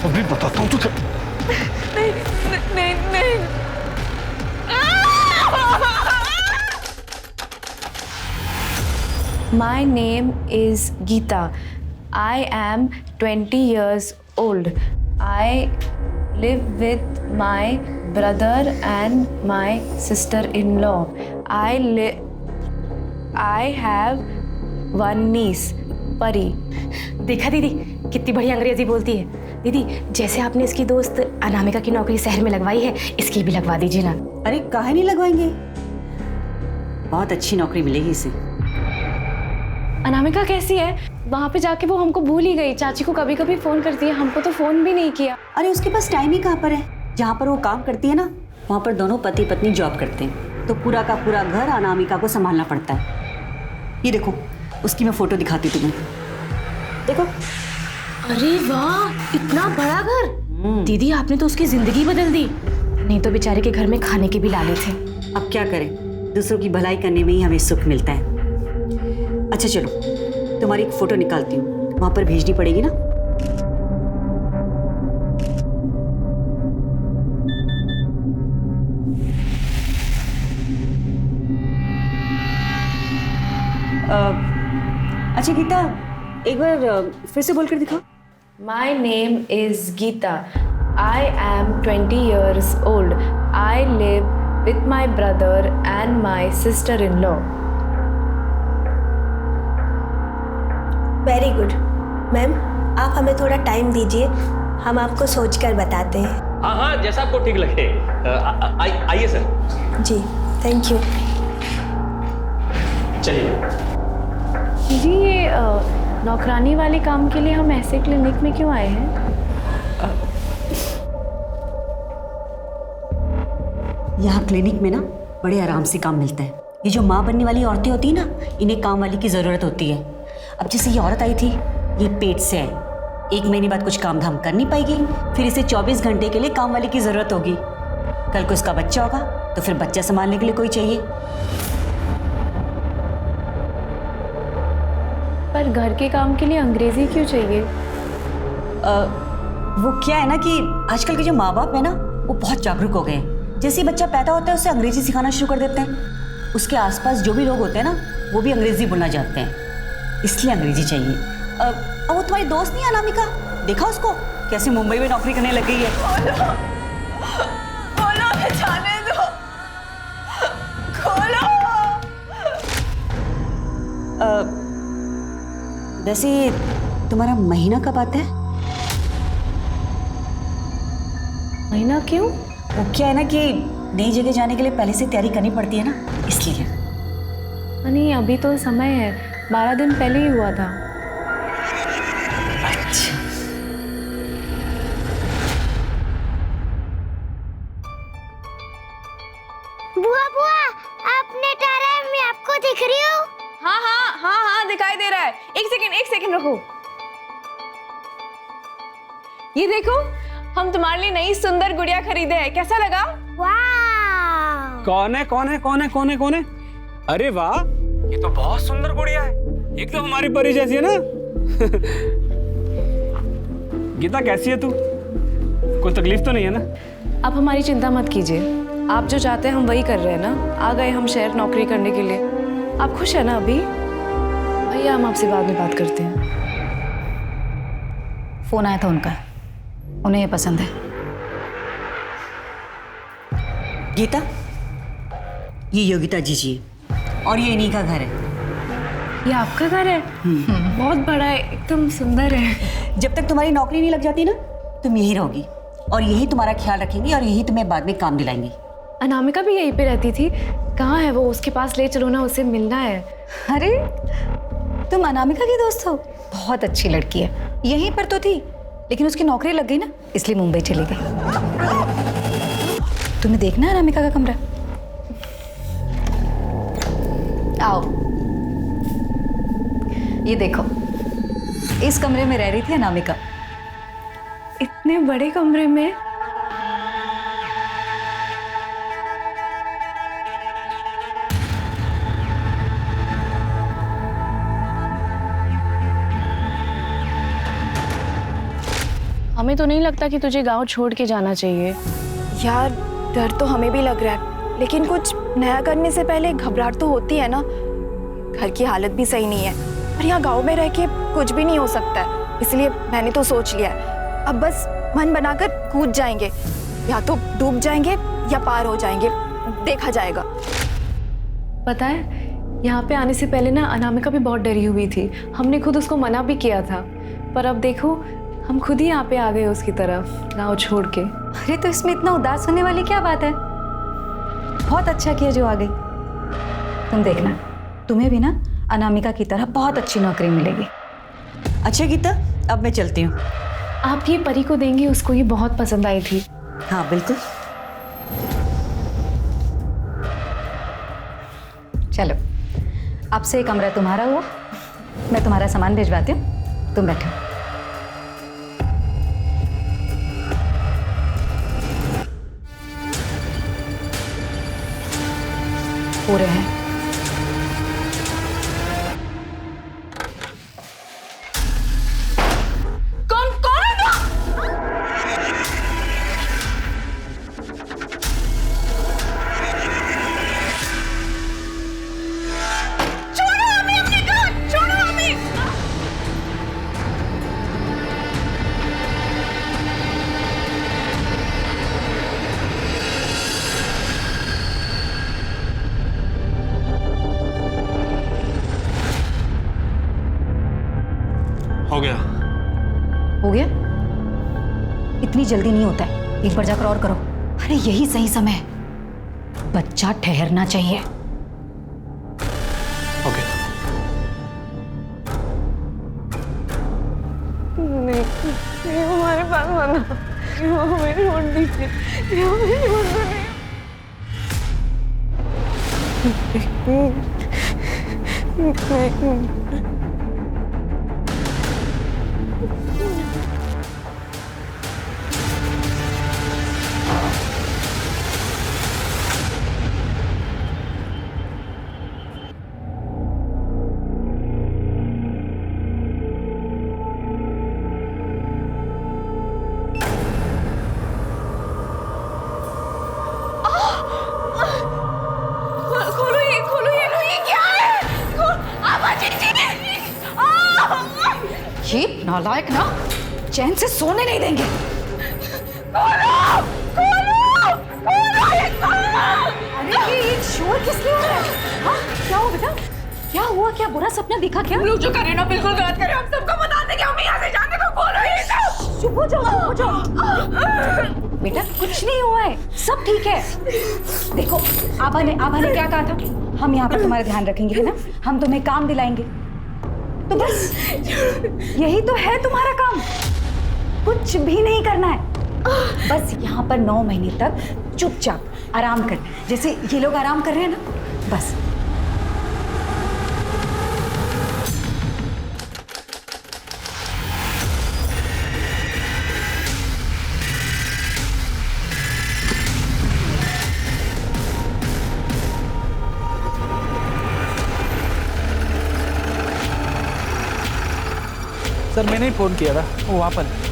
अभी बताता हूँ तुझे। नहीं नहीं नहीं। My name is Geeta. I am 20 years old. I live with my brother and my sister-in-law. I have one niece, Pari. देखा दीदी कितनी बढ़िया अंग्रेजी बोलती है। दीदी जैसे आपने इसकी दोस्त अनामिका की नौकरी शहर में लगवाई है, इसकी भी लगवा दीजिए ना। अरे काहे नहीं लगवाएंगे, बहुत अच्छी नौकरी मिलेगी इसे। अनामिका कैसी है? वहाँ पे जाके वो हमको भूल ही गई। चाची को कभी कभी फोन करती है, हमको तो फोन भी नहीं किया। अरे उसके पास टाइम ही कहाँ पर है। जहाँ पर वो काम करती है ना, वहाँ पर दोनों पति पत्नी जॉब करते हैं, तो पूरा का पूरा घर अनामिका को संभालना पड़ता है। ये देखो, उसकी मैं फोटो दिखाती हूँ तुम्हें, देखो। अरे वाह, इतना बड़ा घर। दीदी आपने तो उसकी जिंदगी बदल दी। नहीं तो बेचारे के घर में खाने के भी लाले थे। अब क्या करें, दूसरों की भलाई करने में ही हमें सुख मिलता है। अच्छा चलो, तुम्हारी एक फोटो निकालती हूँ, वहां पर भेजनी पड़ेगी ना। अच्छा गीता, एक बार फिर से बोलकर दिखाओ। My name is Geeta. I am 20 years old. I live with my brother and my sister-in-law. Very good. Ma'am आप हमें थोड़ा टाइम दीजिए, हम आपको सोचकर बताते हैं। हाँ हाँ, जैसा आपको ठीक लगे। आइए सर। Ji thank you. चलिए। जी ये नौकरानी वाले काम के लिए हम ऐसे क्लिनिक में क्यों आए हैं? यहाँ क्लिनिक में ना बड़े आराम से काम मिलता है। ये जो माँ बनने वाली औरतें होती है ना, इन्हें काम वाली की ज़रूरत होती है। अब जैसे ये औरत आई थी, ये पेट से है, 1 महीने बाद कुछ काम धाम कर नहीं पाएगी, फिर इसे 24 घंटे के लिए काम वाली की ज़रूरत होगी। कल को इसका बच्चा होगा तो फिर बच्चा संभालने के लिए कोई चाहिए। पर घर के काम के लिए अंग्रेजी क्यों चाहिए? वो क्या है ना कि आजकल के जो माँ बाप है ना, वो बहुत जागरूक हो गए हैं। जैसे ही बच्चा पैदा होता है उसे अंग्रेजी सिखाना शुरू कर देते हैं। उसके आसपास जो भी लोग होते हैं ना, वो भी अंग्रेजी बोलना चाहते हैं, इसलिए अंग्रेजी चाहिए। अब वो तुम्हारी दोस्त नहीं है अनामिका, देखा उसको कैसे मुंबई में नौकरी करने लग गई है। बोलो जाने दो, खोलो। वैसे तुम्हारा महीना कब आता है? महीना क्यों? वो क्या है ना कि नई जगह जाने के लिए पहले से तैयारी करनी पड़ती है ना, इसलिए। नहीं अभी तो समय है, 12 दिन पहले ही हुआ था। अच्छा। बुआ बुआ, आपने टारा है, मैं आपको दिख रही हूँ। हाँ हाँ हाँ हाँ दिखाई दे रहा है। एक सेकंड रखो। ये देखो, हम तुम्हारे लिए नई सुंदर गुड़िया खरीदे हैं, कैसा लगा? वाह। कौन है? अरे वाह, ये तो बहुत सुंदर गुड़िया है, एकदम हमारी परी जैसी है ना। गीता कैसी है तू? कोई तकलीफ तो नहीं है ना? आप हमारी चिंता मत कीजिए, आप जो चाहते हैं हम वही कर रहे हैं ना। आ गए हम शहर नौकरी करने के लिए। आप खुश है ना अभी? भैया हम आपसे बाद में बात करते हैं। फोन आया था उनका, उन्हें ये पसंद है। गीता, ये योगिता जी और ये इन्हीं का घर है। ये आपका घर है? बहुत बड़ा है, एकदम सुंदर है। जब तक तुम्हारी नौकरी नहीं लग जाती ना, तुम यहीं रहोगी और यही तुम्हारा ख्याल रखेंगी और यही तुम्हें बाद में काम दिलाएंगी। अनामिका भी यहीं पे रहती थी, कहाँ है वो? उसके पास ले चलो ना, उसे मिलना है। अरे तुम अनामिका की दोस्त हो? बहुत अच्छी लड़की है, यहीं पर तो थी लेकिन उसकी नौकरी लग गई ना, इसलिए मुंबई चली गई। तुम्हें देखना है अनामिका का कमरा? आओ, ये देखो, इस कमरे में रह रही थी अनामिका। इतने बड़े कमरे में? हमें तो नहीं लगता कि तुझे गांव छोड़ के जाना चाहिए। यार डर तो हमें भी लग रहा है, लेकिन कुछ नया करने से पहले घबराहट तो होती है ना। घर की हालत भी सही नहीं है और यहाँ गांव में रह के कुछ भी नहीं हो सकता है, इसलिए मैंने तो सोच लिया है अब बस मन बनाकर कूद जाएंगे, या तो डूब जाएंगे या पार हो जाएंगे, देखा जाएगा। पता है यहाँ पे आने से पहले ना अनामिका भी बहुत डरी हुई थी। हमने खुद उसको मना भी किया था, पर अब देखो हम खुद ही यहाँ पे आ गए उसकी तरफ गाँव छोड़ के। अरे तो इसमें इतना उदास होने वाली क्या बात है? बहुत अच्छा किया जो आ गई। तुम देखना, तुम्हें भी ना अनामिका की तरह बहुत अच्छी नौकरी मिलेगी। अच्छा गीता, अब मैं चलती हूँ। आप ये परी को देंगे, उसको ये बहुत पसंद आई थी। हाँ बिल्कुल। चलो, अब से कमरा तुम्हारा हुआ, मैं तुम्हारा सामान भिजवाती हूँ, तुम बैठो। पूरे हैं। हो गया। हो गया? इतनी जल्दी नहीं होता है, एक बार जाकर और करो। अरे यही सही समय है, बच्चा ठहरना चाहिए। ओके। नहीं हमारे पास बना, हमें छोड़ दीजिए, हमें छोड़ दो। ये नालायक ना चैन से सोने नहीं देंगे। अरे ये शोर किस लिए हो रहा है? हाँ, क्या हुआ बेटा? क्या हुआ? क्या बुरा सपना दिखा क्या? लोग जो करे ना बिल्कुल गलत करे, हम सबको बता देंगे, हम यहाँ से जाने को बोल रही है। चुप हो जाओ, चुप हो जाओ। बेटा कुछ नहीं हुआ है, सब ठीक है। देखो आभा ने क्या कहा था, हम यहाँ पर तुम्हारा ध्यान रखेंगे, है ना? हम तुम्हें काम दिलाएंगे, तो बस यही तो है तुम्हारा काम, कुछ भी नहीं करना है। बस यहाँ पर 9 महीने तक चुपचाप आराम करना है, जैसे ये लोग आराम कर रहे हैं ना, बस। सर मैंने ही फोन किया था, वो वहाँ पर है।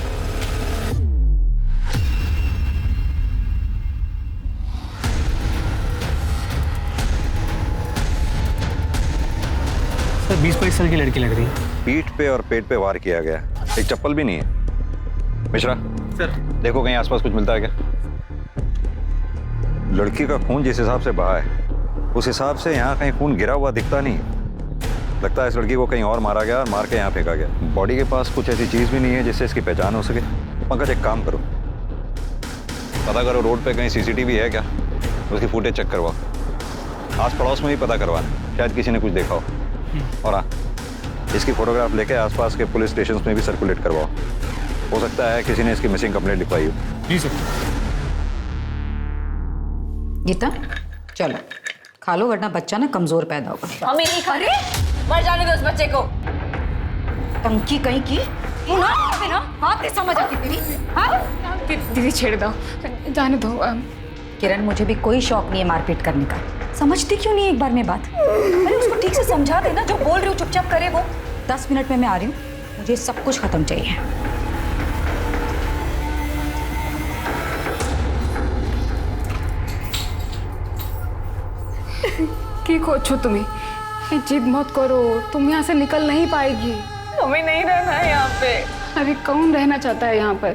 सर 20-22 साल की लड़की लग रही है। पीठ पे और पेट पे वार किया गया, एक चप्पल भी नहीं है। मिश्रा सर देखो कहीं आसपास कुछ मिलता है क्या? लड़की का खून जिस हिसाब से बहा है उस हिसाब से यहाँ कहीं खून गिरा हुआ दिखता नहीं। लगता है इस लड़की को कहीं और मारा गया और मार के यहाँ फेंका गया। बॉडी के पास कुछ ऐसी चीज भी नहीं है जिससे इसकी पहचान हो सके। पंकज एक काम करो, पता करो रोड पे कहीं सीसीटीवी है क्या, उसकी फुटेज चेक करवाओ। आस पड़ोस में भी पता करवाना, शायद किसी ने कुछ देखा हो। और हाँ, इसकी फोटोग्राफ लेके आसपास के पुलिस स्टेशन में भी सर्कुलेट करवाओ, हो सकता है किसी ने इसकी मिसिंग कंप्लेंट लिखवाई हो। जी सर। गीता चलो खा लो, वरना बच्चा ना कमजोर पैदा होगा। हमें नहीं खा रहे, मर जाने दो उस बच्चे को। टंकी कहीं की ना बात नहीं समझ आती तेरी। हाँ दीदी छेड़ दो, जाने दो। किरण मुझे भी कोई शौक नहीं है मारपीट करने का, समझती क्यों नहीं एक बार में बात? अरे उसको ठीक से समझा देना, जो बोल रही हूँ चुपचाप करे वो। 10 मिनट में मैं आ रही हूँ, मुझे सब कुछ खत्म चाहिए। नहीं कोच हो तुम्हें, ये जिद मत करो, तुम यहाँ से निकल नहीं पाएगी। हमें नहीं रहना है यहाँ पे। अरे कौन रहना चाहता है यहाँ पर?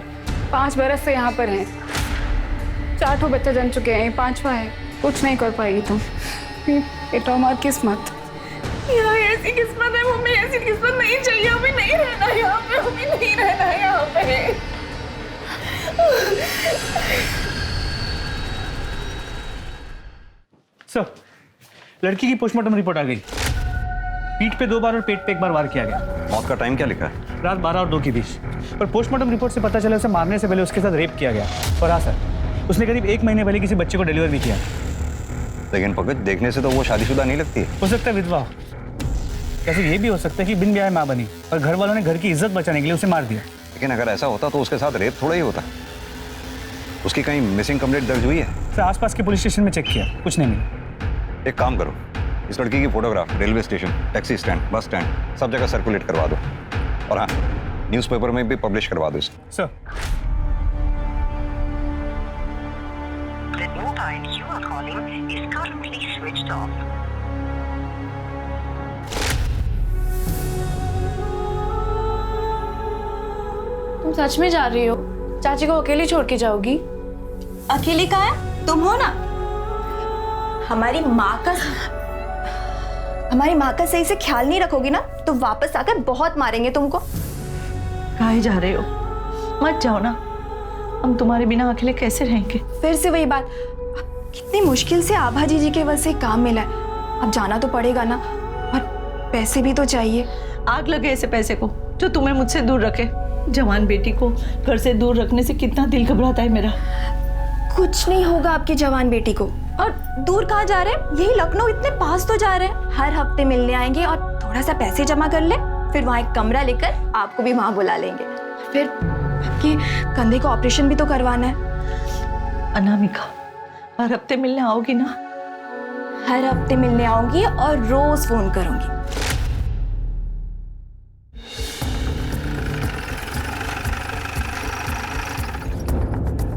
5 बरस से यहाँ पर हैं, 4 ठो बच्चे जन चुके हैं, 5वां है। कुछ नहीं कर पाएगी तुम, ये तो हमारी किस्मत। यार ऐसी किस्मत है मम्मी, ऐसी किस्मत नहीं चाहिए। हमें नहीं रहना यहाँ पे, हमें नहीं रहना है यहाँ पे। सर, लड़की की पोस्टमार्टम रिपोर्ट आ गई। पीठ पे 2 बार और पेट पे 1 बार वार किया गया। मौत का टाइम क्या लिखा है? रात 12 और 2 के बीच। पर पोस्टमार्टम रिपोर्ट से पता चला उसे मारने से पहले उसके साथ रेप किया गया। और हाँ सर, उसने करीब 1 महीने पहले किसी बच्चे को डिलीवर भी किया। लेकिन पंकज, देखने से तो वो शादीशुदा नहीं लगती है। हो सकता है विधवा। कैसे ये भी हो सकता है कि बिन ब्याह माँ बनी और घर वालों ने घर की इज्जत बचाने के लिए उसे मार दिया। लेकिन अगर ऐसा होता तो उसके साथ रेप थोड़ा ही होता। उसकी कहीं मिसिंग कंप्लेंट दर्ज हुई है? सर, आसपास के पुलिस स्टेशन में चेक किया, कुछ नहीं मिला। एक काम करो, इस लड़की की photograph railway station, taxi stand, bus stand, सब जगह सर्कुलेट करवा दो। और हाँ, न्यूज़पेपर में भी पब्लिश करवा दो इसे। सर, तुम सच में जा रही हो? चाची को अकेली छोड़ के जाओगी? अकेली कहाँ है? तुम हो ना हमारी माँ का सही से ख्याल नहीं रखोगी ना तो वापस आकर बहुत मारेंगे तुमको। कहाँ जा रहे हो? मत जाओ ना, हम तुम्हारे बिना अकेले कैसे रहेंगे? फिर से वही बात, कितनी मुश्किल से आभा जी के वजह से काम मिला है, अब जाना तो पड़ेगा ना, और पैसे भी तो चाहिए। आग लगे ऐसे पैसे को जो तुम्हें मुझसे दूर रखे। जवान बेटी को घर से दूर रखने से कितना दिल घबराता है मेरा। कुछ नहीं होगा आपकी जवान बेटी को। और दूर कहाँ जा रहे हैं? यही लखनऊ, इतने पास तो जा रहे हैं। हर हफ्ते मिलने आएंगे और थोड़ा सा पैसे जमा कर ले, फिर वहाँ एक कमरा लेकर आपको भी वहाँ बुला लेंगे। फिर आपके कंधे का ऑपरेशन भी तो करवाना है। अनामिका, हर हफ्ते मिलने आओगी ना? हर हफ्ते मिलने आऊंगी और रोज फोन करूंगी।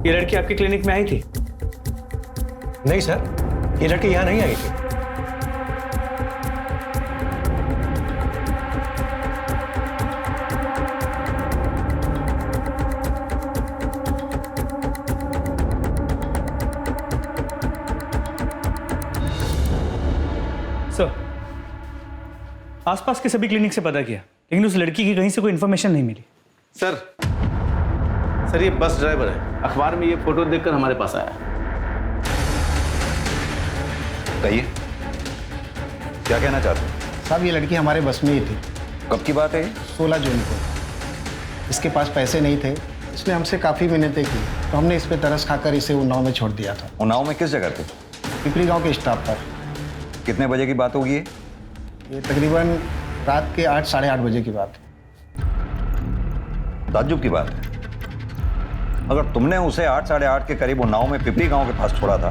ये लड़की आपके क्लिनिक में आई थी? नहीं सर, ये लड़की यहाँ नहीं आई थी। सर, आसपास के सभी क्लिनिक से पता किया, लेकिन उस लड़की की कहीं से कोई इन्फॉर्मेशन नहीं मिली। सर ये बस ड्राइवर है, अखबार में ये फोटो देखकर हमारे पास आया। कहिए, क्या कहना चाहते हैं? साहब, ये लड़की हमारे बस में ही थी। कब की बात है? 16 जून को। इसके पास पैसे नहीं थे, इसने हमसे काफ़ी मिन्नतें की, तो हमने इस पे तरस खाकर इसे उन्नाव में छोड़ दिया था। उन्नाव में किस जगह पे? पिपरी गांव के स्टॉप पर। कितने बजे की बात होगी ये तकरीबन रात के 8 साढ़े 8 बजे की बात है। ताज्जुब की बात है, अगर तुमने उसे 8 साढ़े 8 के करीब उन्नाव में पिपरी गांव के पास छोड़ा था,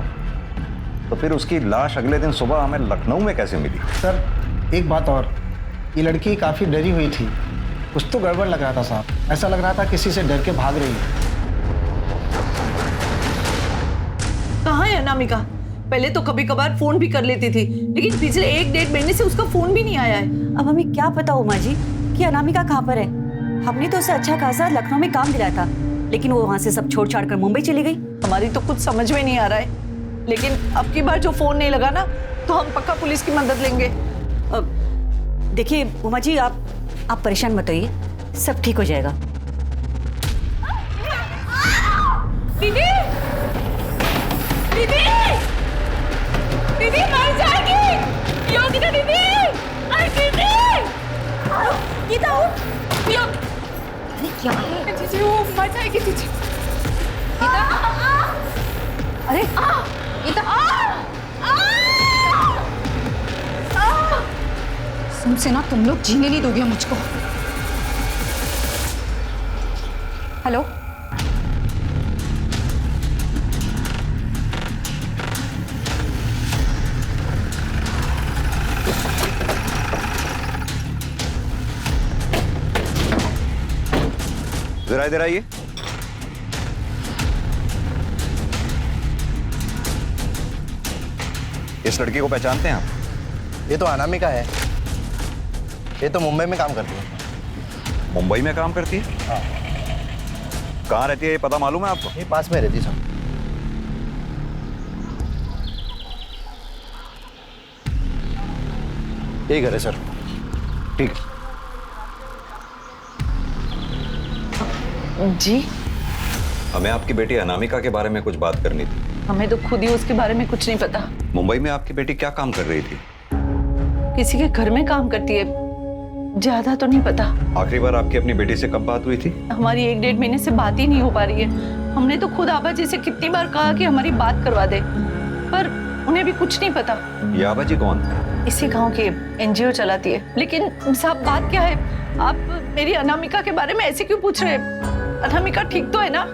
तो फिर उसकी लाश अगले दिन सुबह हमें लखनऊ में कैसे मिली? सर, एक बात और, ये लड़की काफ़ी डरी हुई थी, कुछ तो गड़बड़ लग रहा था साहब। ऐसा लग रहा था किसी से डर के भाग रही है। कहाँ है अनामिका? पहले तो कभी कभार फोन भी कर लेती थी, लेकिन पिछले 1-1.5 महीने से उसका फोन भी नहीं आया है। अब हमें क्या पता उमा जी कि अनामिका कहाँ पर है। हमने तो उसे अच्छा खासा लखनऊ में काम दिलाया था, लेकिन वो वहाँ से सब छोड़ छाड़ कर मुंबई चली गई। हमारी तो कुछ समझ में नहीं आ रहा है, लेकिन अब की बार जो फोन नहीं लगा ना, तो हम पक्का पुलिस की मदद लेंगे। देखिए उमा जी, आप परेशान मत होइए, सब ठीक हो जाएगा। दीदी, दीदी, दीदी मर जाएगी। योगिता दीदी, अरे दीदी, गीता उठ। अरे क्या है? जीजी वो मर जाएगी जीजी। गीता, अरे गीता, तुमसे ना तुम लोग जीने नहीं दोगे मुझको। हेलो, जरा इधर आइए। इस लड़की को पहचानते हैं आप? ये तो अनामिका है, ये तो मुंबई में काम करती है। मुंबई में काम करती है? हाँ। कहाँ रहती है ये पता मालूम है आपको? ये पास में रहती सर। यही घर है सर। ठीक है। जी हमें आपकी बेटी अनामिका के बारे में कुछ बात करनी थी। हमें तो खुद ही उसके बारे में कुछ नहीं पता। मुंबई में आपकी बेटी क्या काम कर रही थी? किसी के घर में काम करती है, ज्यादा तो नहीं पता। आखिरी बार आपकी अपनी बेटी से कब बात हुई थी? हमारी 1-1.5 महीने से बात ही नहीं हो पा रही है। हमने तो खुद आबा जी से कितनी बार कहा कि हमारी बात करवा दे, पर उन्हें भी कुछ नहीं पता। ये आबा जी कौन? इसी गांव के एनजीओ चलाती है। लेकिन साहब बात क्या है, आप मेरी अनामिका के बारे में ऐसे क्यों पूछ रहे हैं? अनामिका ठीक तो है ना?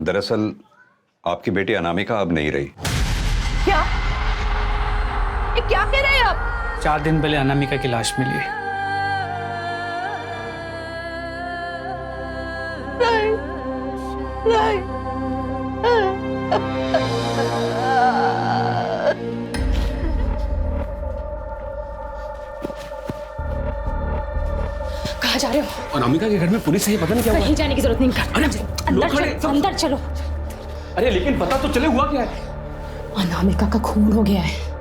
दरअसल आपकी बेटी अनामिका अब नहीं रही। क्या? ये क्या कह रहे हैं आप? 4 दिन पहले अनामिका की लाश मिली है। नहीं, नहीं। कहाँ जा रहे हो? अनामिका के घर में पुलिस है, ये पता नहीं क्या हुआ। कहीं जाने की जरूरत नहीं। अरे अंदर चलो, अंदर चलो। अरे लेकिन पता तो चले हुआ क्या है? अनामिका का खून हो गया है।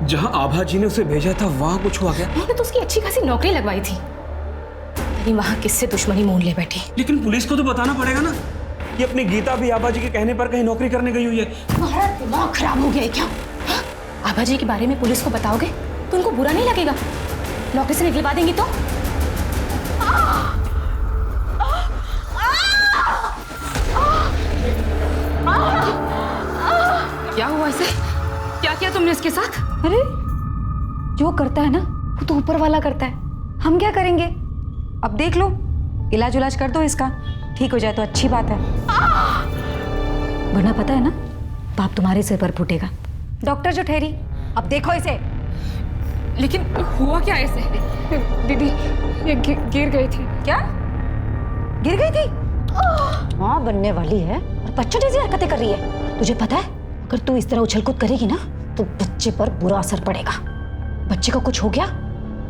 जहां आभा जी ने उसे भेजा था वहां कुछ हुआ क्या? उन्होंने तो उसकी अच्छी खासी नौकरी लगवाई थी, लेकिन वहां किससे दुश्मनी मोल ले बैठी। लेकिन पुलिस को तो बताना पड़ेगा ना कि अपनी गीता भी आभा जी के कहने पर कहीं नौकरी करने गई हुई है। तुम्हारा दिमाग खराब हो गया है क्या? हाँ? आभा जी के बारे में पुलिस को बताओगे तो उनको बुरा नहीं लगेगा? नौकरी से निकलवा देंगी तो? क्या हुआ इसे? क्या किया तुमने इसके साथ? अरे जो करता है ना वो तो ऊपर वाला करता है, हम क्या करेंगे? अब देख लो, इलाज उलाज कर दो इसका, ठीक हो जाए तो अच्छी बात है, वरना पता है ना पाप तुम्हारे सिर पर फूटेगा। डॉक्टर जो ठहरी, अब देखो इसे। लेकिन हुआ क्या ऐसे? दीदी ये गिर गई थी। क्या गिर गई थी? माँ बनने वाली है और बच्चों जैसी हरकतें कर रही है। तुझे पता है अगर तू इस तरह उछल कूद करेगी ना तो बच्चे पर बुरा असर पड़ेगा। बच्चे को कुछ हो गया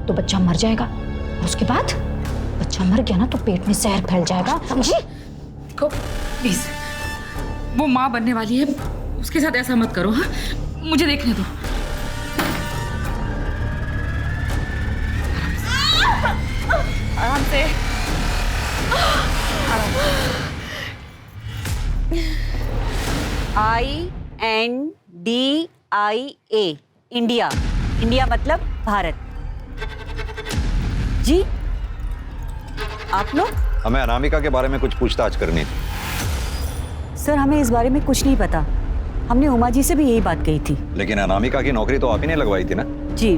तो बच्चा मर जाएगा, और उसके बाद बच्चा मर गया ना तो पेट में जहर फैल जाएगा, समझी? को प्लीज, वो माँ बनने वाली है, उसके साथ ऐसा मत करो। हाँ, मुझे देखने दो। आराम से। INDIA India. इंडिया मतलब भारत। जी आप लोग? हमें अनामिका के बारे में कुछ पूछताछ करनी थी। सर हमें इस बारे में कुछ नहीं पता, हमने उमा जी से भी यही बात कही थी। लेकिन अनामिका की नौकरी तो आप ही ने लगवाई थी ना? जी,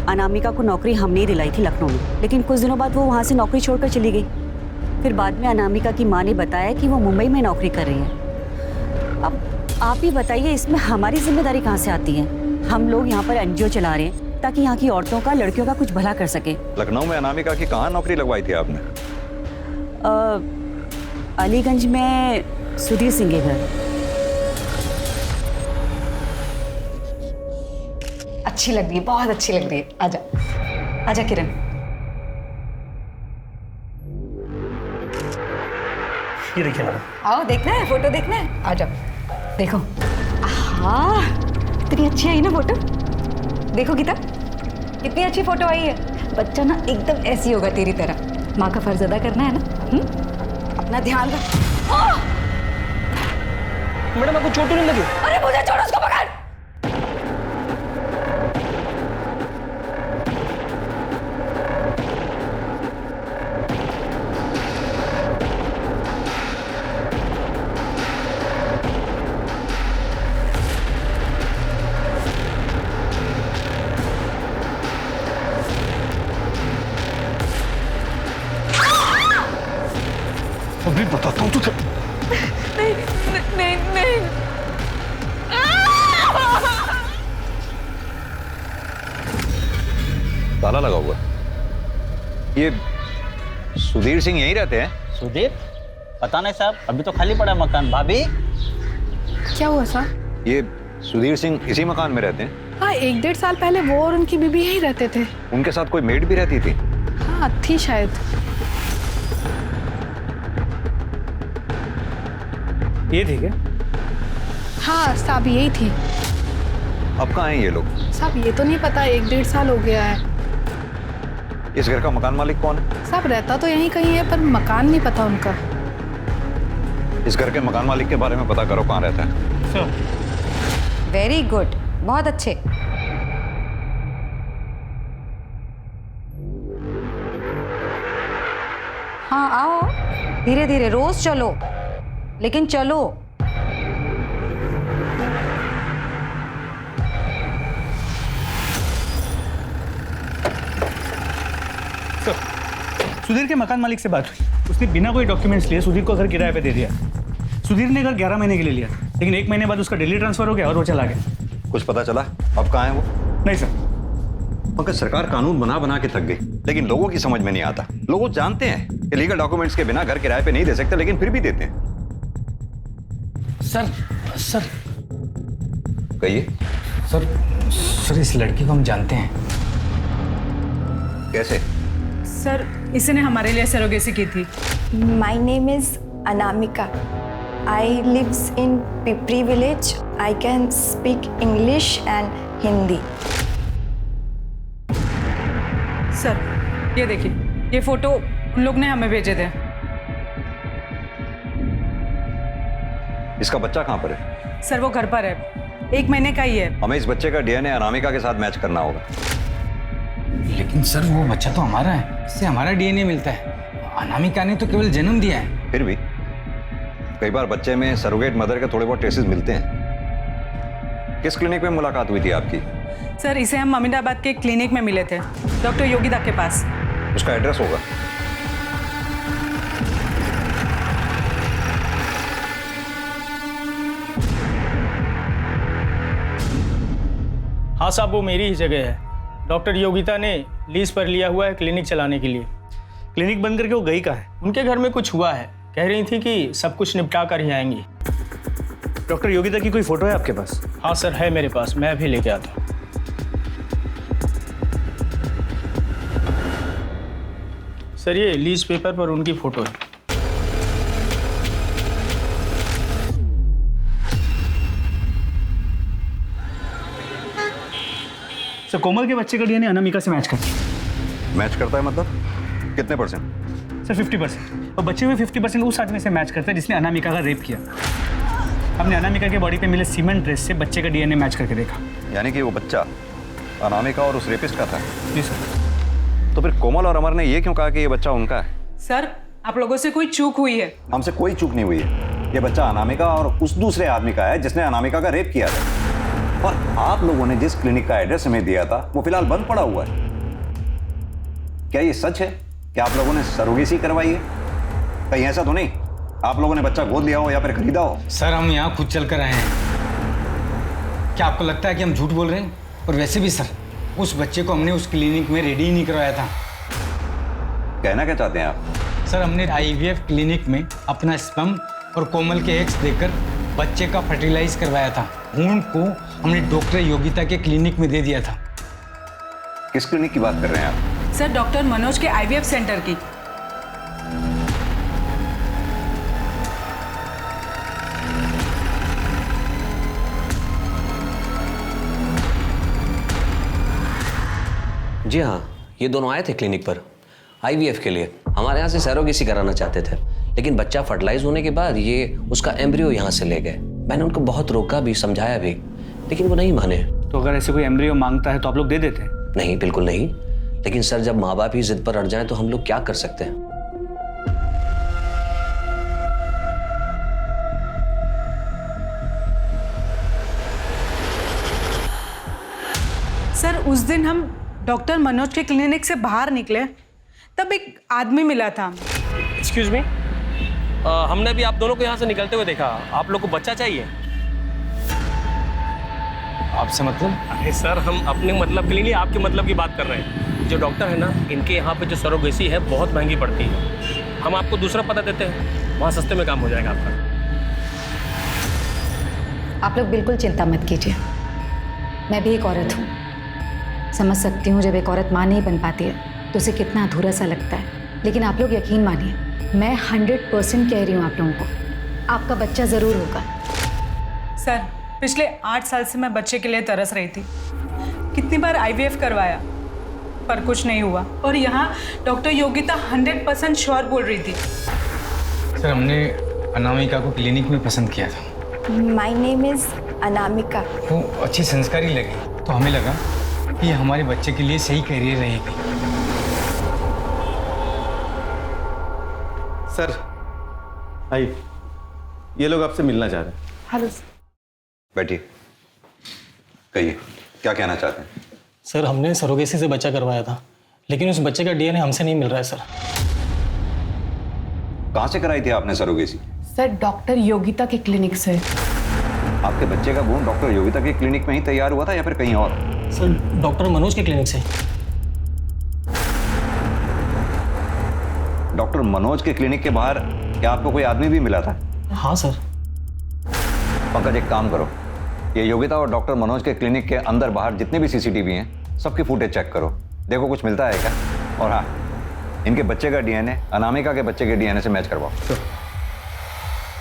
अनामिका को नौकरी हमने ही दिलाई थी लखनऊ में, लेकिन कुछ दिनों बाद वो वहाँ से नौकरी छोड़कर चली गई। फिर बाद में अनामिका की माँ ने बताया कि वो मुंबई में नौकरी कर रही है। अब आप ही बताइए इसमें हमारी जिम्मेदारी कहाँ से आती है? हम लोग यहाँ पर एनजीओ चला रहे हैं ताकि यहाँ की औरतों का, लड़कियों का कुछ भला कर सके। लखनऊ में अनामिका की कहाँ नौकरी लगवाई थी आपने? अलीगंज में सुधीर सिंह के घर। अच्छी लग रही है, बहुत अच्छी लग रही है। आजा आजा किरण। ये देखिए मैडम। आओ, देखना है फोटो, देखना है, आ जाओ। देखो, हाँ इतनी अच्छी आई ना फोटो। देखो गीता कितनी अच्छी फोटो आई है। बच्चा ना एकदम ऐसी होगा तेरी तरह। माँ का फर्ज अदा करना है ना। अपना ध्यान रख। मैडम आपको चोट नहीं लगी? अरे मुझे छोड़, उसको पकड़। अभी बताता हूँ तुझे। नहीं नहीं नहीं। ताला लगा हुआ। ये सुधीर सिंह यहीं रहते हैं? सुधीर? पता नहीं साहब, अभी तो खाली पड़ा मकान। भाभी क्या हुआ साहब? ये सुधीर सिंह इसी मकान में रहते हैं? हाँ, 1-1.5 साल पहले वो और उनकी बीबी यहीं रहते थे। उनके साथ कोई मेड भी रहती थी? हाँ, थी शायद। ये ठीक है? हाँ साहब, यही थी। अब कहाँ हैं ये लोग? साहब ये तो नहीं पता, 1-1.5 साल हो गया है। इस घर का मकान मालिक कौन है? साहब रहता तो यहीं कहीं है, पर मकान नहीं पता उनका। इस घर के मकान मालिक के बारे में पता करो, कहाँ रहता है। वेरी गुड, बहुत अच्छे। हाँ आओ, धीरे धीरे, रोज चलो, लेकिन चलो। सुधीर के मकान मालिक से बात हुई, उसने बिना कोई डॉक्यूमेंट्स लिए सुधीर को घर किराए पे दे दिया। सुधीर ने घर 11 महीने के लिए लिया, लेकिन 1 महीने बाद उसका दिल्ली ट्रांसफर हो गया और वो चला गया। कुछ पता चला अब कहाँ है वो? नहीं सर। पंकज, सरकार कानून बना बना के थक गई, लेकिन लोगों की समझ में नहीं आता। लोग जानते हैं कि लीगल डॉक्यूमेंट्स के बिना घर किराए पे नहीं दे सकते, लेकिन फिर भी देते हैं। सर कहिए। सर इस लड़की को हम जानते हैं। कैसे? सर इसने हमारे लिए सरोगेसी की थी। My name is Anamika. I lives in Pipri village. I can speak English and Hindi. Sir ये देखिए, ये फोटो उन लोग ने हमें भेजे थे। इसका बच्चा कहाँ पर है? सर वो घर पर है, 1 महीने का ही है। हमें इस बच्चे का डीएनए अनामिका के साथ मैच करना होगा। लेकिन सर वो बच्चा तो हमारा है, इससे हमारा डीएनए मिलता है। अनामिका ने तो केवल जन्म दिया है। फिर भी कई बार बच्चे में सरोगेट मदर के थोड़े बहुत ट्रेसेस मिलते हैं। किस क्लिनिक में मुलाकात हुई थी आपकी? सर इसे हम अमीनाबाद के क्लिनिक में मिले थे, डॉक्टर योगिता के पास। उसका एड्रेस होगा? हाँ साहब, वो मेरी ही जगह है। डॉक्टर योगिता ने लीज पर लिया हुआ है क्लिनिक चलाने के लिए। क्लिनिक बंद करके वो गई कहाँ है? उनके घर में कुछ हुआ है, कह रही थी कि सब कुछ निपटा कर ही आएंगी। डॉक्टर योगिता की कोई फोटो है आपके पास? हाँ सर है मेरे पास, मैं भी लेके आता हूँ। सर ये लीज पेपर पर उनकी फोटो है। सर कोमल के बच्चे का डीएनए अनामिका से मैच करता है। मैच करता है मतलब कितने परसेंट? सर 50%। और बच्चे में 50% उस आदमी से मैच करता है जिसने अनामिका का रेप किया। हमने अनामिका के बॉडी पे मिले सीमेंट ट्रेस से बच्चे का डीएनए मैच करके देखा। यानी कि वो बच्चा अनामिका और उस रेपिस्ट का था? जी सर। तो फिर कोमल और अमर ने ये क्यों कहा कि ये बच्चा उनका है? सर आप लोगों से कोई चूक हुई है। हमसे कोई चूक नहीं हुई है। ये बच्चा अनामिका और उस दूसरे आदमी का है जिसने अनामिका का रेप किया था। और आप लोगों ने जिस क्लिनिक का एड्रेस हमें दिया था वो फिलहाल बंद पड़ा हुआ है। क्या ये सच है कि आप लोगों ने सरोगेसी करवाई है? कहीं ऐसा तो नहीं आप लोगों ने बच्चा गोद लिया हो या फिर खरीदा हो? सर हम यहाँ खुद चल कर आए हैं। क्या आपको लगता है कि हम झूठ बोल रहे हैं? और वैसे भी सर उस बच्चे को हमने उस क्लिनिक में रेडी ही नहीं करवाया था। कहना क्या चाहते हैं आप? सर हमने IVF क्लिनिक में अपना स्पर्म और कोमल के एग्स देकर बच्चे का फर्टिलाइज करवाया था। भ्रूण को हमने डॉक्टर योगिता के क्लिनिक में दे दिया था। किस क्लिनिक की बात कर रहे हैं आप? सर डॉक्टर मनोज के IVF सेंटर की। जी हाँ, ये दोनों आए थे क्लिनिक पर IVF के लिए। हमारे यहाँ से सरोगेसी कराना चाहते थे, लेकिन बच्चा फर्टिलाइज होने के बाद ये उसका एम्ब्रियो यहाँ से ले गए। मैंने उनको बहुत रोका भी, समझाया भी, लेकिन वो नहीं माने। तो अगर ऐसे कोई एम्ब्रियो मांगता है तो आप लोग दे देते हैं? नहीं, बिल्कुल नहीं। लेकिन सर जब माँ बाप ही जिद पर अड़ जाएं तो हम लोग क्या कर सकते हैं? सर उस दिन हम डॉक्टर मनोज के क्लिनिक से बाहर निकले तब एक आदमी मिला था। एक्सक्यूज मी, हमने भी आप दोनों को यहाँ से निकलते हुए देखा। आप लोग को बच्चा चाहिए? आपसे मतलब? अरे सर हम अपने मतलब के लिए नहीं, आपके मतलब की बात कर रहे हैं। जो डॉक्टर है ना, इनके यहाँ पे जो सरोगेसी है बहुत महंगी पड़ती है। हम आपको दूसरा पता देते हैं, वहाँ सस्ते में काम हो जाएगा आपका। आप लोग बिल्कुल चिंता मत कीजिए। मैं भी एक औरत हूँ, समझ सकती हूँ जब एक औरत माँ नहीं बन पाती है तो उसे कितना अधूरा सा लगता है। लेकिन आप लोग यकीन मानिए, मैं 100% कह रही हूँ आप लोगों को, आपका बच्चा ज़रूर होगा। सर, पिछले 8 साल से मैं बच्चे के लिए तरस रही थी। कितनी बार IVF करवाया पर कुछ नहीं हुआ, और यहाँ डॉक्टर योगिता 100% श्योर बोल रही थी। सर, हमने अनामिका को क्लिनिक में पसंद किया था। My name is Anamika. वो अच्छी संस्कारी लगी तो हमें लगा कि ये हमारे बच्चे के लिए सही करियर रहेगी। सर आइए, ये लोग आपसे मिलना चाह रहे हैं। हेलो। बैठिए, कहिए क्या कहना चाहते हैं। सर, हमने सरोगेसी से बच्चा करवाया था, लेकिन उस बच्चे का DNA हमसे नहीं मिल रहा है सर। कहाँ से कराई थी आपने सरोगेसी? सर, डॉक्टर योगिता के क्लिनिक से। आपके बच्चे का भ्रूण डॉक्टर योगिता के क्लिनिक में ही तैयार हुआ था या फिर कहीं और? सर, डॉक्टर मनोज के क्लिनिक से। डॉक्टर मनोज के क्लिनिक के बाहर क्या आपको कोई आदमी भी मिला था? हाँ सर। पंकज, एक काम करो, ये योगिता और डॉक्टर मनोज के क्लिनिक के अंदर बाहर जितने भी CCTV हैं सबकी फुटेज चेक करो, देखो कुछ मिलता है क्या। और हाँ, इनके बच्चे का DNA अनामिका के बच्चे के DNA से मैच करवाओ।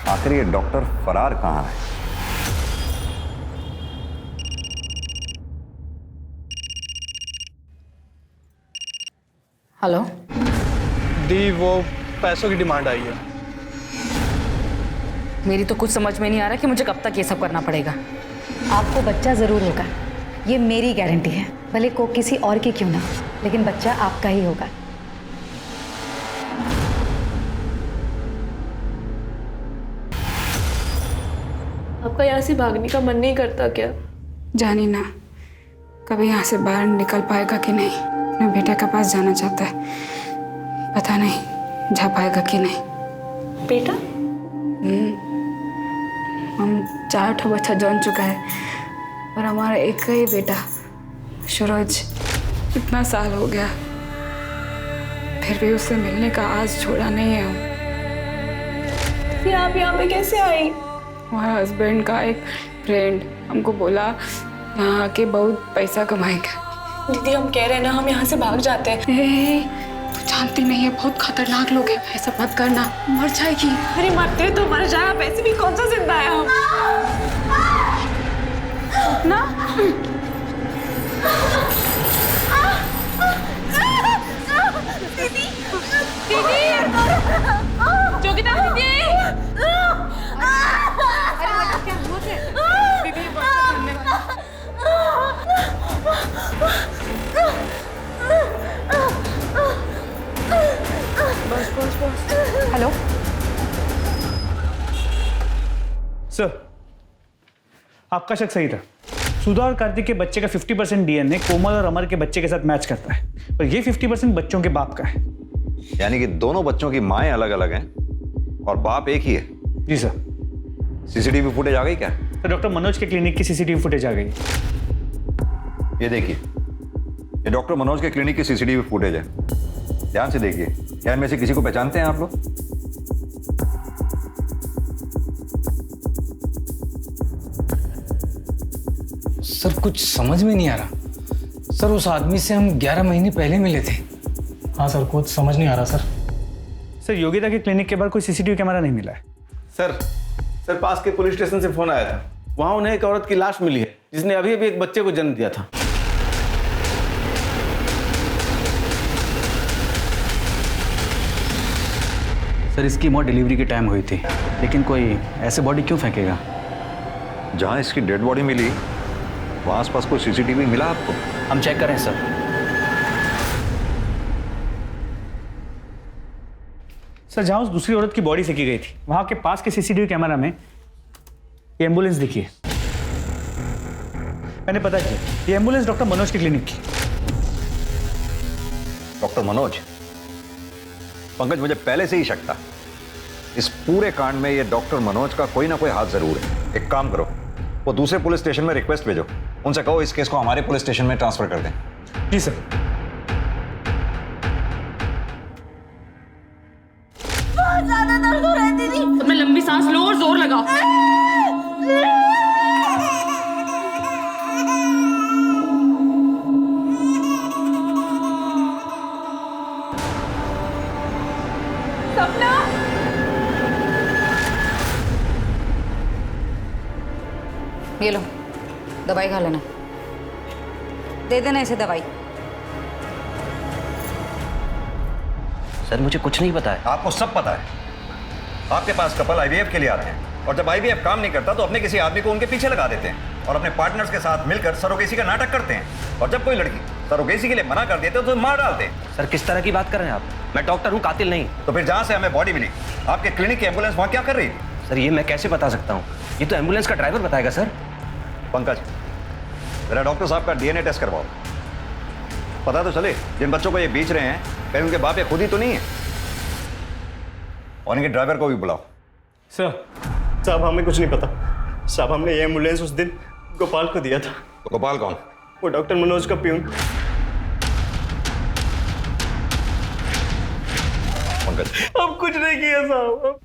आखिर ये डॉक्टर फरार कहाँ है? हेलो दी, वो पैसों की डिमांड आई है। मेरी तो कुछ समझ में नहीं आ रहा कि मुझे कब तक ये सब करना पड़ेगा। आपको बच्चा ज़रूर होगा, ये मेरी गारंटी है, भले को किसी और की क्यों ना, लेकिन बच्चा आपका ही होगा। आपका यहाँ से भागने का मन नहीं करता क्या? जानी ना कभी यहाँ से बाहर निकल पाएगा कि नहीं। अपने बेटे के पास जाना चाहता है, पता नहीं जा पाएगा कि नहीं। बेटा? हम 4 बच्चा जन चुका है और हमारा एक ही बेटा सूरज, इतना साल हो गया फिर भी उससे मिलने का आज छोड़ा नहीं है हम। फिर आप यहाँ पे कैसे आई? हमारा हस्बैंड का एक फ्रेंड हमको बोला यहाँ आके बहुत पैसा कमाएगा। दीदी, हम कह रहे हैं ना, हम यहाँ से भाग जाते हैं। तू जानती नहीं है, बहुत खतरनाक लोग हैं, ऐसा मत करना, मर जाएगी। अरे मरते तो मर जाए, आप ऐसे भी कौन सा जिंदा है हम। ना दीदी, दीदी, योगिता दीदी। हेलो सर, आपका शक सही था। सुधा और कार्तिक के बच्चे का 50% DNA कोमल और अमर के बच्चे के साथ मैच करता है, और ये 50% बच्चों के बाप का है। यानी कि दोनों बच्चों की माएँ अलग अलग हैं और बाप एक ही है? जी सर। CCTV फुटेज आ गई क्या? तो डॉक्टर मनोज के क्लिनिक की CCTV फुटेज आ गई। ये देखिए, ये डॉक्टर मनोज के क्लिनिक की CCTV फुटेज है, ध्यान से देखिए। क्या इनमें से किसी को पहचानते हैं आप लोग? सर, कुछ समझ में नहीं आ रहा। सर, उस आदमी से हम 11 महीने पहले मिले थे। हाँ सर, कुछ समझ नहीं आ रहा सर। सर, योगिता के क्लिनिक के बाहर कोई CCTV कैमरा नहीं मिला है। सर पास के पुलिस स्टेशन से फोन आया था, वहां उन्हें एक औरत की लाश मिली है जिसने अभी अभी एक बच्चे को जन्म दिया था। सर, इसकी मौत डिलीवरी के टाइम हुई थी, लेकिन कोई ऐसे बॉडी क्यों फेंकेगा? जहां इसकी डेड बॉडी मिली वहां आसपास कोई CCTV मिला आपको? हम चेक कर रहे हैं सर। सर, जहां उस दूसरी औरत की बॉडी फेंकी गई थी वहां के पास के CCTV कैमरा में ये एम्बुलेंस दिखी है। मैंने पता किया, ये एम्बुलेंस डॉक्टर मनोज के क्लिनिक की। डॉक्टर मनोज? पंकज, मुझे पहले से ही शक था, इस पूरे कांड में ये डॉक्टर मनोज का कोई ना कोई हाथ जरूर है। एक काम करो, वो दूसरे पुलिस स्टेशन में रिक्वेस्ट भेजो, उनसे कहो इस केस को हमारे पुलिस स्टेशन में ट्रांसफर कर दें। जी सर। बहुत ज्यादा दर्द हो रहा है दीदी। अपना लंबी सांस लो और जोर लगाओ। सपना ये लो दवाई खा लेना, दे देना इसे दवाई। सर मुझे कुछ नहीं पता है। आपको सब पता है। आपके पास कपल आईवीएफ के लिए आते हैं और जब आईवीएफ काम नहीं करता तो अपने किसी आदमी को उनके पीछे लगा देते हैं और अपने पार्टनर्स के साथ मिलकर सरोगेसी का नाटक करते हैं। और जब कोई लड़की सरोगेसी के लिए मना कर देते तो मार डालते हैं। सर किस तरह की बात कर रहे हैं आप? मैं डॉक्टर हूँ, कातिल नहीं। तो फिर जहाँ से हमें बॉडी मिली, आपके क्लिनिक की एम्बुलेंस वहाँ क्या कर रही थी? सर ये मैं कैसे बता सकता हूँ? ये तो एम्बुलेंस का ड्राइवर बताएगा सर। पंकज, जरा डॉक्टर साहब का डीएनए टेस्ट करवाओ, पता तो चले जिन बच्चों को ये बेच रहे हैं कहीं उनके बाप ये खुद ही तो नहीं है। और इनके ड्राइवर को भी बुलाओ। साहब हमें कुछ नहीं पता साहब, हमने ये एम्बुलेंस उस दिन गोपाल को दिया था। तो गोपाल कौन? वो डॉक्टर मनोज का प्यून। पंकज अब कुछ नहीं किया साहब।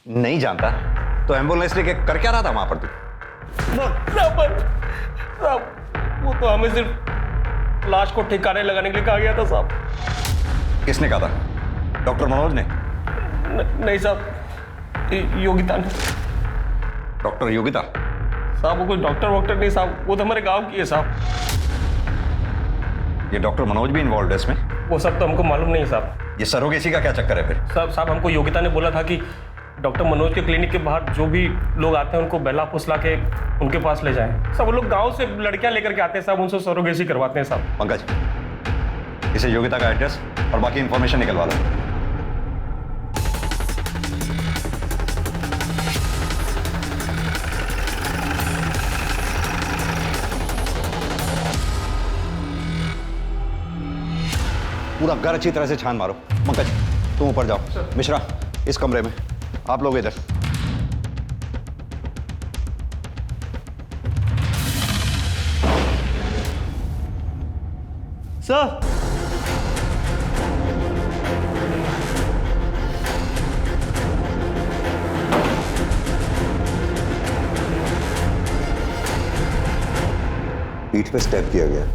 नहीं जानता तो एम्बुलेंस लेके कर क्या रहा था वहां पर तू? साहब वो तो हमें सिर्फ लाश को ठिकाने लगाने के लिए कहा गया था साहब। किसने कहा था? डॉक्टर मनोज ने? नहीं साहब, योगिता ने। डॉक्टर योगिता? साहब वो कोई डॉक्टर वॉक्टर नहीं साहब, वो तो हमारे गांव की है साहब। ये डॉक्टर मनोज भी इन्वॉल्व है इसमें? वो सब तो हमको मालूम नहीं साहब। ये सरोगेसी का क्या चक्कर है फिर? साहब हमको योगिता ने बोला था कि डॉक्टर मनोज के क्लिनिक के बाहर जो भी लोग आते हैं उनको बहला फुसला के उनके पास ले जाएं। सब वो लोग गांव से लड़कियां लेकर के आते हैं साहब, उनसे सरोगेसी करवाते हैं साहब। पंकज, इसे योगिता का एड्रेस और बाकी इंफॉर्मेशन निकलवा लो। पूरा घर अच्छी तरह से छान मारो। पंकज तुम ऊपर जाओ, मिश्रा इस कमरे में, आप लोग इधर। सर पीठ पे स्टेप किया गया।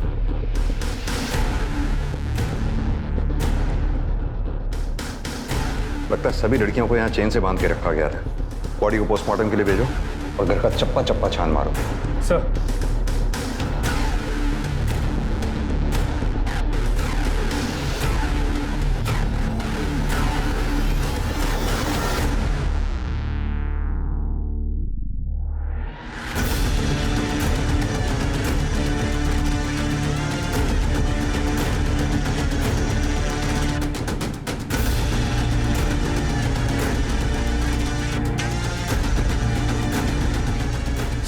लगता है सभी लड़कियों को यहाँ चेन से बांध के रखा गया था। बॉडी को पोस्टमार्टम के लिए भेजो और घर का चप्पा चप्पा छान मारो। सर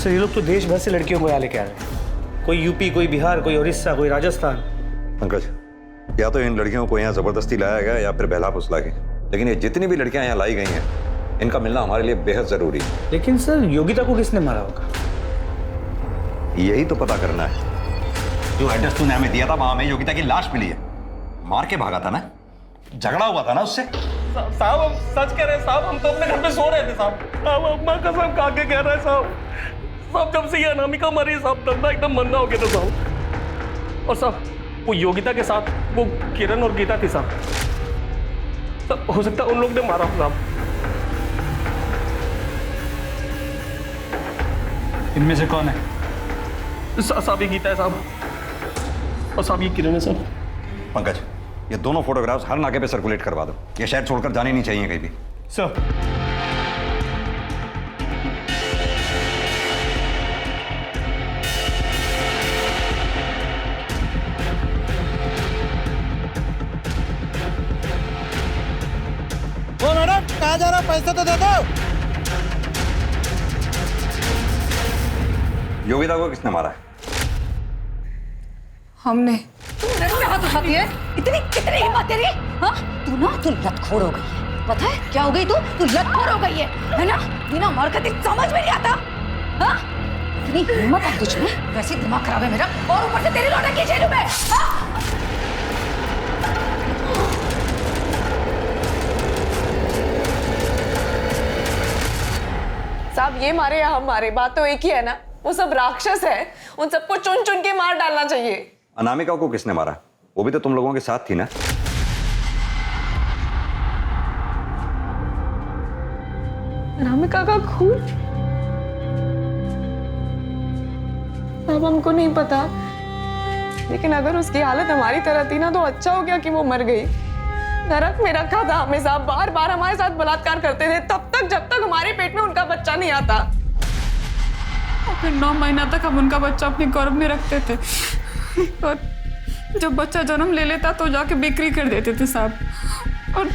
सर ये लोग तो देश भर से लड़कियों को यहाँ लेके आ रहे हैं। कोई यूपी, कोई बिहार, कोई उड़ीसा, कोई राजस्थान। पंकज, या तो इन लड़कियों को यहाँ जबरदस्ती लाया गया या फिर बहला फुसला के, लेकिन ये जितनी भी लड़कियां यहाँ लाई गई हैं इनका मिलना हमारे लिए बेहद जरूरी है। लेकिन सर योगिता को किसने मारा होगा? यही तो पता करना है। जो एड्रेस तूने हमें दिया था वहां हमें योगिता की लाश मिली है। मार के भागा था ना, झगड़ा हुआ था ना उससे। साहब हम सच कह रहे हैं साहब, हम तो अपने घर पे सो रहे थे साहब। साहब माँ कसम खा के कह रहे हैं साहब, जब से ये अनामिका मरी साहब धंधा एकदम मंदा हो गया था साहब। और साहब वो योगिता के साथ वो किरण और गीता थी साहब। हो सकता है उन लोग ने मारा हो साहब। इनमें से कौन है? साहब ये गीता है साहब, और साहब ये किरण है साहब। पंकज, ये दोनों फोटोग्राफ्स हर नाके पे सर्कुलेट करवा दो। ये शहर छोड़कर जाने नहीं चाहिए कहीं भी। सर ओ मैडम, कहाँ जा रहा? पैसा तो दे दो। योगिता को किसने मारा है? हमने। तू मेरे पे हाथ उठाती है? कितनी हिम्मत तेरी? हाँ? तू लतखोर हो गई है। पता है क्या हो गई तू? तू लतखोर हो गई है ना? बिना हरकत समझ में नहीं आता। हाँ? इतनी हिम्मत है तुझ में? वैसे दिमाग खराब है मेरा, और ऊपर से तेरी लौटा की जेल में। साहब ये मारे या हम मारे, बात तो एक ही है ना। वो सब राक्षस है, उन सबको चुन चुन के मार डालना चाहिए। अनामिका को किसने मारा? वो भी तो तुम लोगों के साथ थी ना? अनामिका का खून? अब हमको नहीं पता, लेकिन अगर उसकी हालत हमारी तरह थी ना तो अच्छा हो गया कि वो मर गई। नरक में रखा था हमेशा, बार बार हमारे साथ बलात्कार करते थे तब तक जब तक हमारे पेट में उनका बच्चा नहीं आता। और फिर 9 महीना तक हम उनका बच्चा अपने गर्भ में रखते थे और जब बच्चा जन्म ले लेता तो जाके बिक्री कर देते थे साहब। और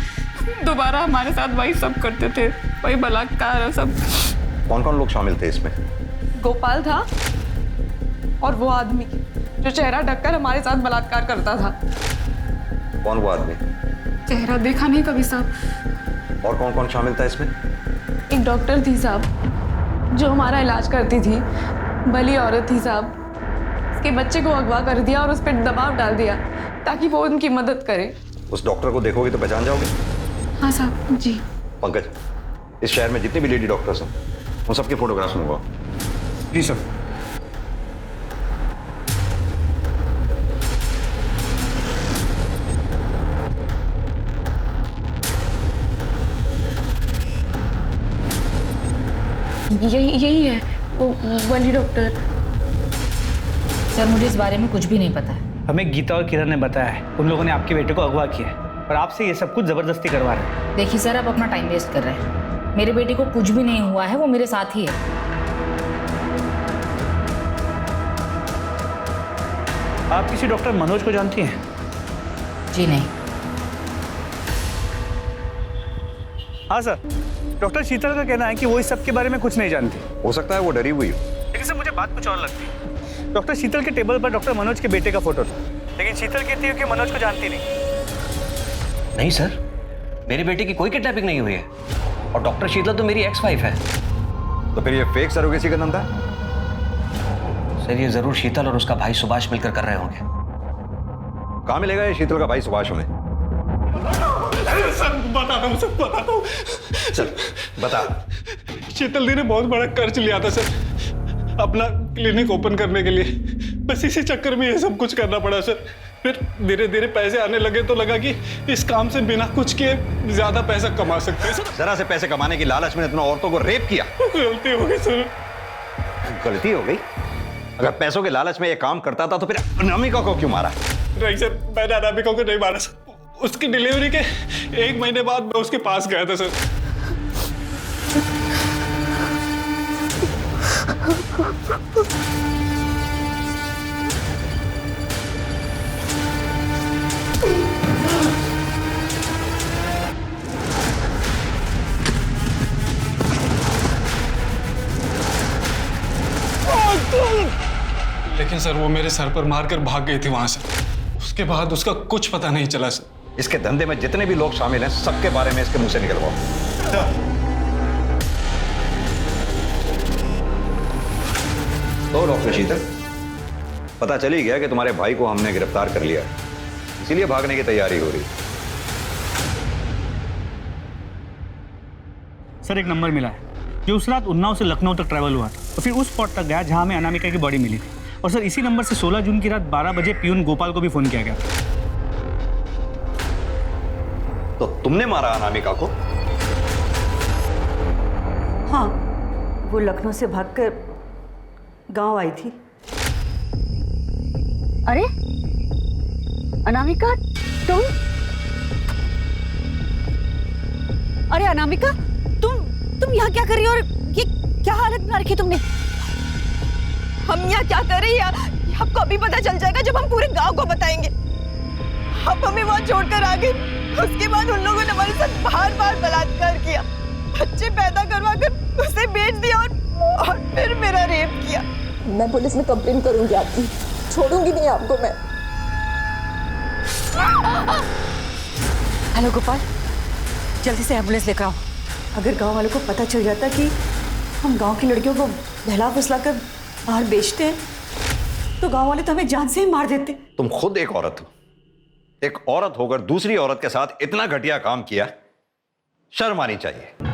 दोबारा हमारे साथ वही सब करते थे, वही बलात्कार और सब। कौन कौन लोग शामिल थे इसमें? गोपाल था और वो आदमी जो चेहरा ढककर हमारे साथ बलात्कार करता था। कौन वो आदमी? चेहरा देखा नहीं कभी साहब। और कौन कौन शामिल था इसमें? एक डॉक्टर थी साहब जो हमारा इलाज करती थी, भली औरत थी साहब। उसके बच्चे को अगवा कर दिया और उस पर दबाव डाल दिया ताकि वो उनकी मदद करे। उस डॉक्टर को देखोगे तो पहचान जाओगे? हाँ साहब जी। पंकज, इस शहर में जितने भी लेडी डॉक्टर्स हैं उन सबके फोटोग्राफ्स मंगवाओ। जी सर। यही है वो वाली डॉक्टर। सर मुझे इस बारे में कुछ भी नहीं पता है। हमें गीता और किरण ने बताया है उन लोगों ने आपके बेटे को अगवा किया है और आपसे ये सब कुछ जबरदस्ती करवा रहे हैं। देखिए सर, आप अपना टाइम वेस्ट कर रहे हैं। मेरे बेटे को कुछ भी नहीं हुआ है, वो मेरे साथ ही है। आप किसी डॉक्टर मनोज को जानती हैं? जी नहीं। हाँ सर, डॉक्टर शीतल का कहना है कि वो इस सब के बारे में कुछ नहीं जानती। हो सकता है वो डरी हुई हो। लेकिन सर मुझे बात कुछ और लगती है। डॉक्टर शीतल के टेबल पर डॉक्टर मनोज के बेटे का फोटो था, लेकिन शीतल कहती है कि मनोज को जानती नहीं। नहीं सर, मेरे बेटे की कोई किडनैपिंग नहीं हुई है और डॉक्टर शीतल तो मेरी एक्स वाइफ है। तो फिर ये फेक सरोगेसी का धंधा? सर ये जरूर शीतल और उसका भाई सुभाष मिलकर कर रहे होंगे। कहाँ मिलेगा ये शीतल का भाई सुभाष हमें? सर बताता हूँ, सब बताता हूँ। चल बता। शीतल दी ने बहुत बड़ा कर्ज लिया था सर अपना क्लिनिक ओपन करने के लिए। बस इसी चक्कर में ये सब कुछ करना पड़ा सर। फिर धीरे धीरे पैसे आने लगे तो लगा कि इस काम से बिना कुछ किए ज्यादा पैसा कमा सकते हैं सर। जरा से पैसे कमाने की लालच में इतना औरतों को रेप किया। गलती हो गई सर। गलती हो गई? अगर पैसों के लालच में ये काम करता था तो फिर अनामिका को क्यों मारा? नहीं सर, मैंने अनामिका को नहीं मारा सर। उसकी डिलीवरी के 1 महीने बाद मैं उसके पास गया था सर। लेकिन सर वो मेरे सर पर मारकर भाग गई थी वहां से। उसके बाद उसका कुछ पता नहीं चला सर। इसके धंधे में जितने भी लोग शामिल हैं सबके बारे में इसके मुंह से निकलवाओ। तो डॉक्टर शीतल, पता चल ही गया कि तुम्हारे भाई को हमने गिरफ्तार कर लिया है, इसीलिए भागने की तैयारी हो रही है। सर एक नंबर मिला है जो उस रात उन्नाव से लखनऊ तक ट्रैवल हुआ था और फिर उस स्पॉट तक गया जहां हमें अनामिका की बॉडी मिली थी। और सर इसी नंबर से 16 जून की रात 12 बजे पियून गोपाल को भी फोन किया गया। तो तुमने मारा अनामिका को? हाँ, वो लखनऊ से भागकर गांव आई थी। अरे अनामिका, तुम? अरे अनामिका, तुम यहाँ क्या कर रही हो और ये क्या हालत बना रखी तुमने? हम यहाँ क्या कर रहे हैं आपको अभी पता चल जाएगा जब हम पूरे गांव को बताएंगे। आप हमें वहाँ छोड़कर आ गए, उसके बाद उन लोगों ने हमारे साथ बार-बार बलात्कार किया, बच्चे पैदा करवा कर उसे बेच दिया और फिर मेरा रेप किया। मैं पुलिस में कंप्लेन करूंगी आपकी, छोड़ूंगी नहीं आपको मैं। हेलो गोपाल, जल्दी से एम्बुलेंस लेकर आओ। अगर गांव वालों को पता चल जाता कि हम गांव की लड़कियों को बहला फुसला कर बाहर बेचते हैं तो गांव वाले तो हमें जान से ही मार देते। तुम खुद एक औरत हो, एक औरत होकर दूसरी औरत के साथ इतना घटिया काम किया, शर्म आनी चाहिए।